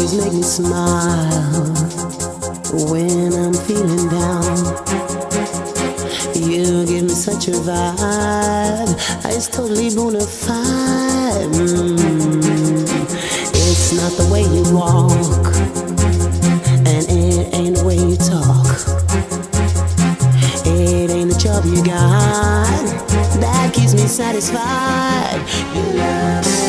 always make me smile when I'm feeling down. You give me such a vibe, it's totally bona fide. It's not the way you walk, and it ain't the way you talk. It ain't the job you got that keeps me satisfied. You love me.